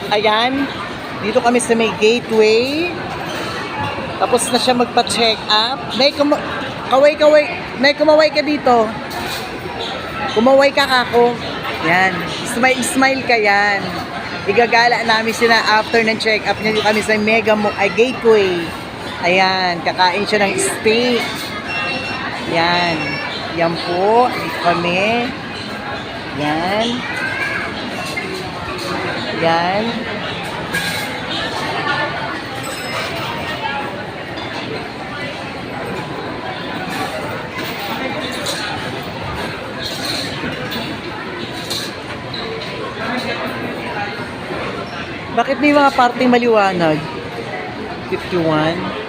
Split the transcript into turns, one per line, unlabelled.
Ayan, dito kami sa may gateway. Tapos na siya magpa-check up. Kaway-kaway. Nay, kumaway ka dito. Kumaway ka kako. Yan. Smile ka yan. Igagala namin sila after ng check up niya. Dito kami sa gateway. Ayan. Kakain siya ng steak. Yan. Yan po. Dito kami. Yan. Yan. Bakit may mga parting maliwanag? 51.